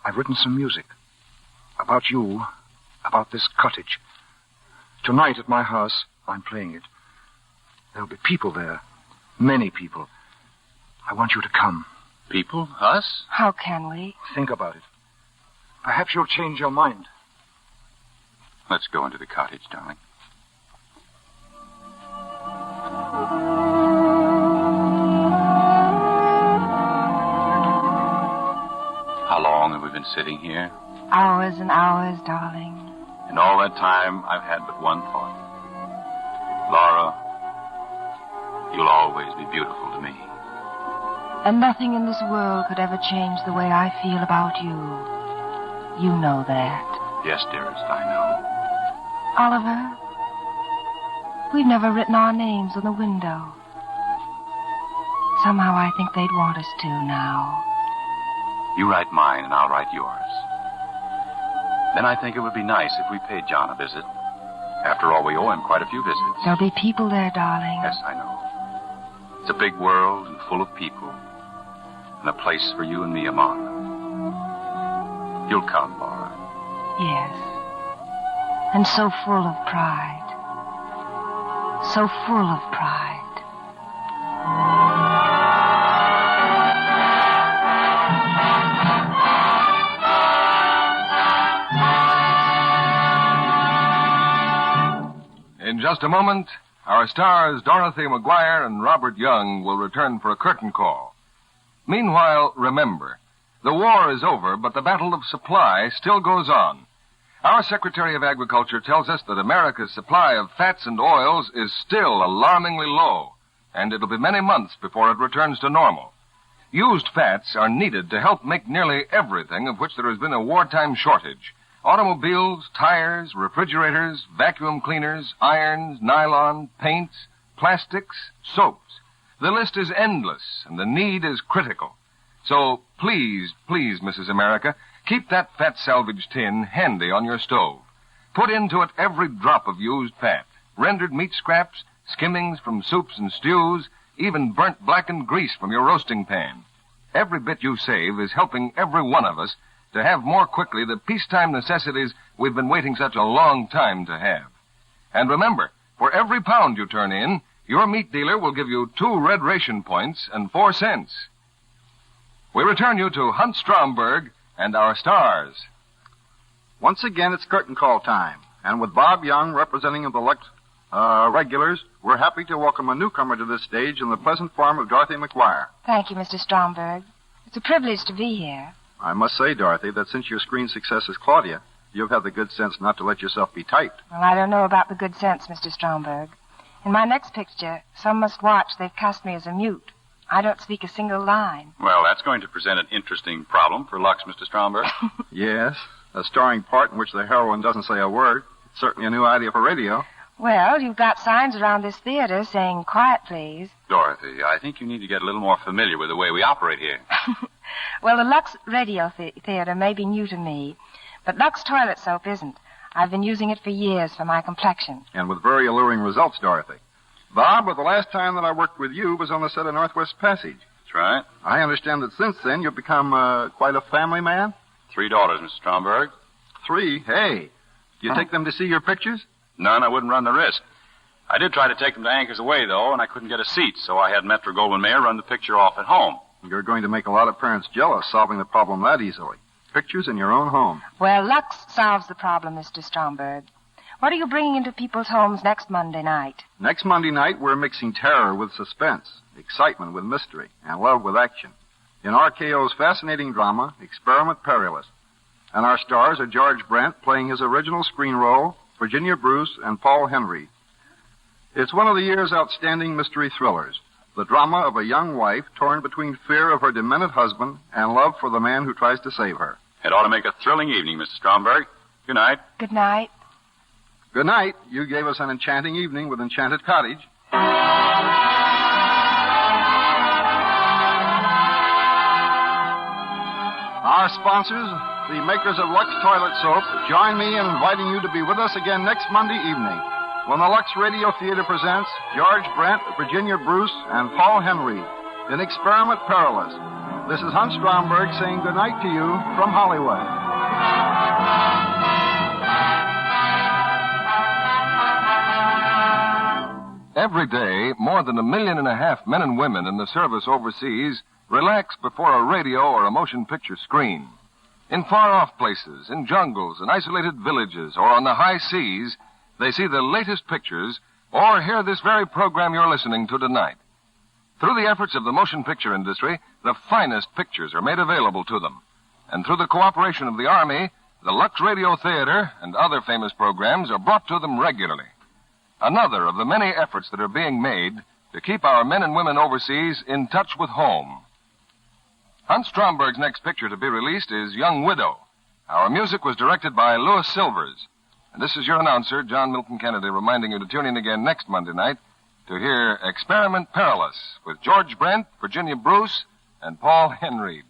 I've written some music. About you. About this cottage. Tonight at my house, I'm playing it. There'll be people there. Many people. I want you to come. People? Us? How can we? Think about it. Perhaps you'll change your mind. Let's go into the cottage, darling. How long have we been sitting here? Hours and hours, darling. And all that time, I've had but one thought. Laura, you'll always be beautiful to me. And nothing in this world could ever change the way I feel about you. You know that. Yes, dearest, I know. Oliver, we've never written our names on the window. Somehow I think they'd want us to now. You write mine and I'll write yours. Then I think it would be nice if we paid John a visit. After all, we owe him quite a few visits. There'll be people there, darling. Yes, I know. It's a big world and full of people. And a place for you and me among them. You'll come, Laura. Yes. And so full of pride. so full of pride. In just a moment, our stars Dorothy McGuire and Robert Young will return for a curtain call. Meanwhile, remember, the war is over, but the battle of supply still goes on. Our Secretary of Agriculture tells us that America's supply of fats and oils is still alarmingly low, and it'll be many months before it returns to normal. Used fats are needed to help make nearly everything of which there has been a wartime shortage. Automobiles, tires, refrigerators, vacuum cleaners, irons, nylon, paints, plastics, soaps. The list is endless, and the need is critical. So please, Mrs. America, keep that fat salvage tin handy on your stove. Put into it every drop of used fat, rendered meat scraps, skimmings from soups and stews, even burnt blackened grease from your roasting pan. Every bit you save is helping every one of us to have more quickly the peacetime necessities we've been waiting such a long time to have. And remember, for every pound you turn in, your meat dealer will give you 2 red ration points and 4 cents. We return you to Hunt Stromberg and our stars. Once again, it's curtain call time. And with Bob Young representing the Lux regulars, we're happy to welcome a newcomer to this stage in the pleasant form of Dorothy McGuire. Thank you, Mr. Stromberg. It's a privilege to be here. I must say, Dorothy, that since your screen success is Claudia, you've had the good sense not to let yourself be typed. Well, I don't know about the good sense, Mr. Stromberg. In my next picture, Some Must Watch, they've cast me as a mute. I don't speak a single line. Well, that's going to present an interesting problem for Lux, Mr. Stromberg. Yes, a starring part in which the heroine doesn't say a word. It's certainly a new idea for radio. Well, you've got signs around this theater saying, "Quiet, please." Dorothy, I think you need to get a little more familiar with the way we operate here. Well, the Lux Radio Theater may be new to me, but Lux toilet soap isn't. I've been using it for years for my complexion. And with very alluring results, Dorothy. Bob, the last time that I worked with you was on the set of Northwest Passage. That's right. I understand that since then you've become quite a family man? 3 daughters, Mr. Stromberg. 3? Hey, do you take them to see your pictures? None, I wouldn't run the risk. I did try to take them to Anchor's Away, though, and I couldn't get a seat, so I had Metro-Goldwyn-Mayer run the picture off at home. You're going to make a lot of parents jealous solving the problem that easily. Pictures in your own home. Well, Lux solves the problem, Mr. Stromberg. What are you bringing into people's homes next Monday night? Next Monday night, we're mixing terror with suspense, excitement with mystery, and love with action. In RKO's fascinating drama, Experiment Perilous. And our stars are George Brent playing his original screen role, Virginia Bruce, and Paul Henry. It's one of the year's outstanding mystery thrillers. The drama of a young wife torn between fear of her demented husband and love for the man who tries to save her. It ought to make a thrilling evening, Mr. Stromberg. Good night. Good night. Good night. You gave us an enchanting evening with Enchanted Cottage. Our sponsors, the makers of Lux Toilet Soap, join me in inviting you to be with us again next Monday evening when the Lux Radio Theater presents George Brent, Virginia Bruce, and Paul Henry in Experiment Perilous. This is Hunt Stromberg saying goodnight to you from Hollywood. Every day, more than 1.5 million men and women in the service overseas relax before a radio or a motion picture screen. In far-off places, in jungles, in isolated villages, or on the high seas, they see the latest pictures or hear this very program you're listening to tonight. Through the efforts of the motion picture industry, the finest pictures are made available to them. And through the cooperation of the Army, the Lux Radio Theater and other famous programs are brought to them regularly. Another of the many efforts that are being made to keep our men and women overseas in touch with home. Hunt Stromberg's next picture to be released is Young Widow. Our music was directed by Louis Silvers. And this is your announcer, John Milton Kennedy, reminding you to tune in again next Monday night to hear Experiment Perilous with George Brent, Virginia Bruce, and Paul Henry.